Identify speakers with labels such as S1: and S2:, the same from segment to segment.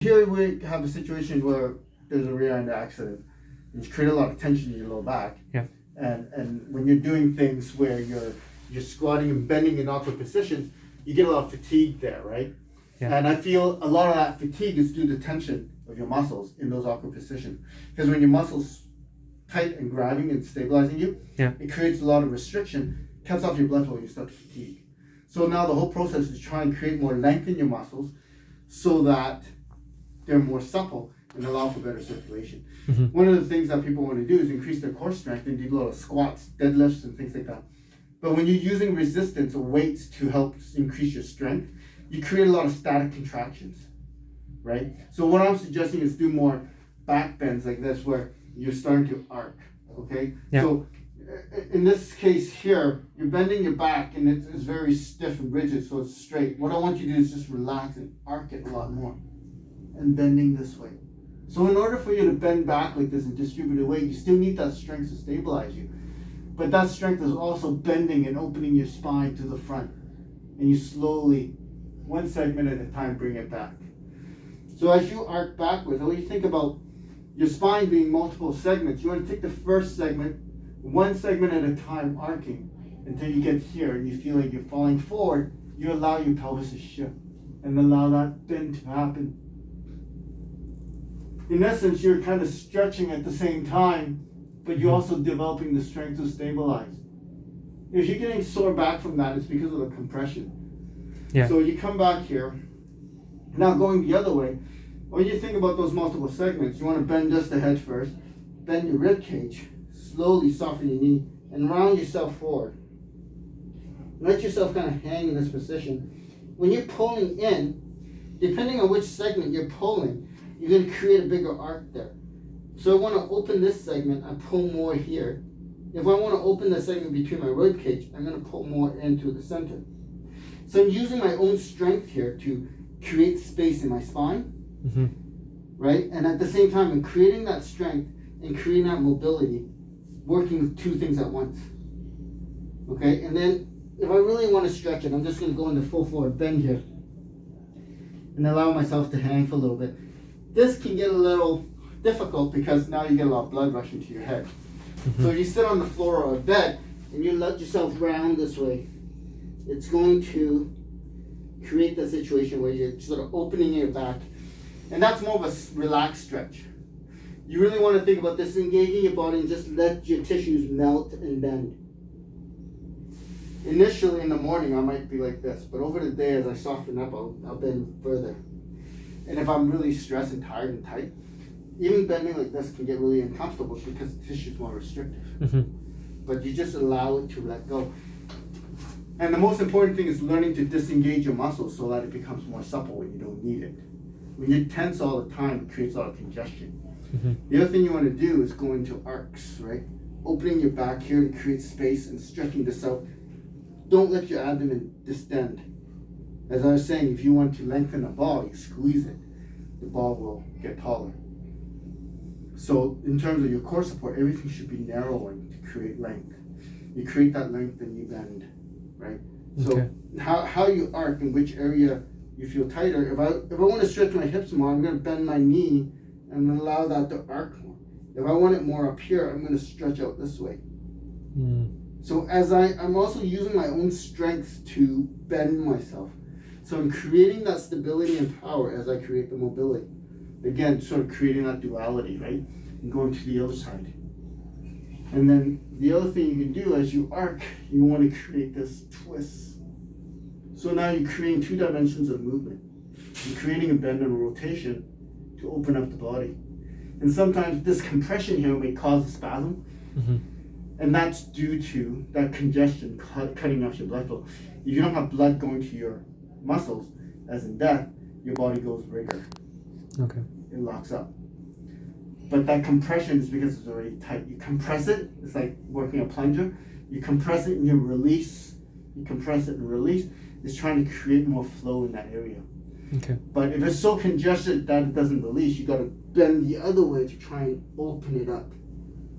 S1: Here we have a situation where there's a rear end accident. You create a lot of tension in your low back.
S2: Yeah.
S1: And when you're doing things where you're squatting and bending in awkward positions, you get a lot of fatigue there, right?
S2: Yeah.
S1: And I feel a lot of that fatigue is due to tension of your muscles in those awkward positions. Because when your muscles tight and grabbing and stabilizing you,
S2: Yeah.
S1: it creates a lot of restriction, cuts off your blood flow, and you start to fatigue. So now the whole process is trying to create more length in your muscles so that they're more supple and allow for better circulation.
S2: Mm-hmm.
S1: One of the things that people want to do is increase their core strength and do a lot of squats, deadlifts, and things like that. But when you're using resistance or weights to help increase your strength, you create a lot of static contractions, right? So what I'm suggesting is do more back bends like this where you're starting to arc, okay?
S2: Yeah.
S1: So in this case here, you're bending your back and it's very stiff and rigid, so it's straight. What I want you to do is just relax and arc it a lot more and bending this way. So in order for you to bend back like this and distribute weight, you still need that strength to stabilize you. But that strength is also bending and opening your spine to the front. And you slowly, one segment at a time, bring it back. So as you arc backwards, when you think about your spine being multiple segments, you want to take the first segment, one segment at a time, arcing until you get here and you feel like you're falling forward. You allow your pelvis to shift and allow that bend to happen. In essence, you're kind of stretching at the same time, but you're also developing the strength to stabilize. If you're getting sore back from that, it's because of the compression.
S2: Yeah.
S1: So you come back here. Now going the other way, when you think about those multiple segments, you want to bend just the head first, bend your rib cage, slowly soften your knee, and round yourself forward. Let yourself kind of hang in this position. When you're pulling in, depending on which segment you're pulling, you're going to create a bigger arc there. So I want to open this segment, I pull more here. If I want to open the segment between my rib cage, I'm going to pull more into the center. So I'm using my own strength here to create space in my spine,
S2: Mm-hmm.
S1: right? And at the same time, I'm creating that strength and creating that mobility, working with two things at once. Okay, and then if I really want to stretch it, I'm just going to go into full forward bend here and allow myself to hang for a little bit. This can get a little difficult because now you get a lot of blood rushing to your head.
S2: Mm-hmm.
S1: So if you sit on the floor or a bed and you let yourself round this way, it's going to create the situation where you're sort of opening your back. And that's more of a relaxed stretch. You really want to think about disengaging your body and just let your tissues melt and bend. Initially in the morning I might be like this, but over the day as I soften up, I'll bend further. And if I'm really stressed and tired and tight, even bending like this can get really uncomfortable because the tissue is more restrictive.
S2: Mm-hmm.
S1: But you just allow it to let go. And the most important thing is learning to disengage your muscles so that it becomes more supple when you don't need it. When you tense all the time, it creates a lot of congestion.
S2: Mm-hmm.
S1: The other thing you want to do is go into arcs, right? Opening your back here to create space and stretching this out. Don't let your abdomen distend. As I was saying, if you want to lengthen a ball, you squeeze it, the ball will get taller. So in terms of your core support, everything should be narrowing to create length. You create that length and you bend, right?
S2: Okay.
S1: So how you arc in which area you feel tighter. If I want to stretch my hips more, I'm going to bend my knee and allow that to arc more. If I want it more up here, I'm going to stretch out this way.
S2: Mm.
S1: So as I'm also using my own strength to bend myself. So I'm creating that stability and power as I create the mobility. Again, sort of creating that duality, right? And going to the other side. And then the other thing you can do as you arc, you want to create this twist. So now you're creating two dimensions of movement. You're creating a bend and a rotation to open up the body. And sometimes this compression here may cause a spasm.
S2: Mm-hmm.
S1: And that's due to that congestion cutting off your blood flow. If you don't have blood going to your muscles, as in death, your body goes rigor.
S2: Okay.
S1: It locks up. But that compression is because it's already tight. You compress it, it's like working a plunger. You compress it and you release. You compress it and release. It's trying to create more flow in that area.
S2: Okay.
S1: But if it's so congested that it doesn't release, you got to bend the other way to try and open it up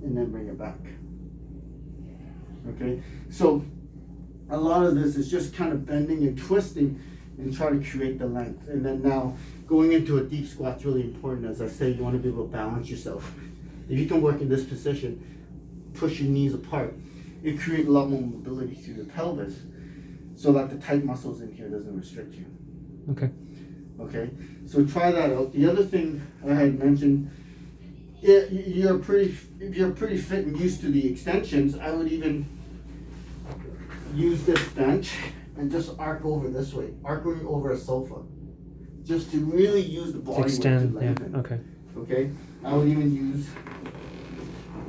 S1: and then bring it back. Okay? So a lot of this is just kind of bending and twisting and try to create the length. And then now going into a deep squat's really important. As I say, you want to be able to balance yourself. If you can work in this position, push your knees apart, it creates a lot more mobility through the pelvis, so that the tight muscles in here doesn't restrict you.
S2: Okay.
S1: Okay, so try that out. The other thing I had mentioned, if you're pretty fit and used to the extensions, I would even use this bench and just arc over this way, arcing over a sofa, just to really use the body
S2: Extend.
S1: weight to
S2: Yeah.
S1: lengthen.
S2: Okay.
S1: Okay, I would even use,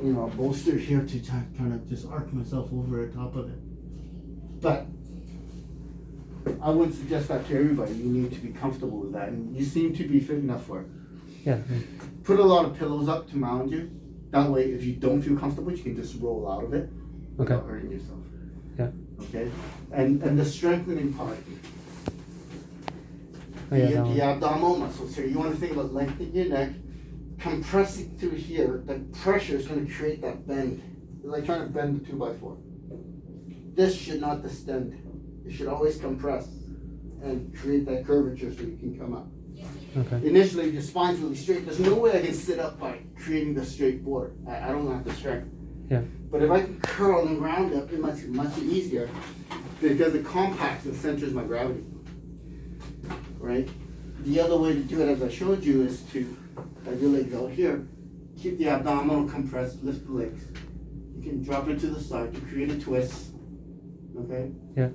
S1: you know, a bolster here to kind of just arc myself over the top of it. But I wouldn't suggest that to everybody. You need to be comfortable with that, and you seem to be fit enough for it.
S2: Yeah.
S1: Put a lot of pillows up to mount you. That way, if you don't feel comfortable, you can just roll out of it
S2: Okay.
S1: without hurting yourself.
S2: Yeah.
S1: Okay, and the strengthening part.
S2: Oh, yeah, that
S1: The
S2: one.
S1: abdominal muscles here. You want to think about lengthening your neck, compressing through here. The pressure is going to create that bend. It's like trying to bend a 2x4. This should not distend. It should always compress and create that curvature so you can come up.
S2: Okay.
S1: Initially, if your spine's really straight, there's no way I can sit up by creating the straight board. I don't have the strength.
S2: Yeah.
S1: But if I can curl and round up, it must be much easier because it compacts and centers my gravity. Right? The other way to do it, as I showed you, is to have your legs out here, keep the abdominal compressed, lift the legs. You can drop it to the side to create a twist. Okay?
S2: Yeah.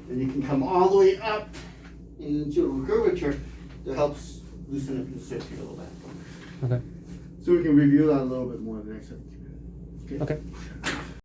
S1: And you can come all the way up into a curvature that helps loosen up your hips a little bit.
S2: Okay.
S1: So we can review that a little bit more in the next time.
S2: Okay.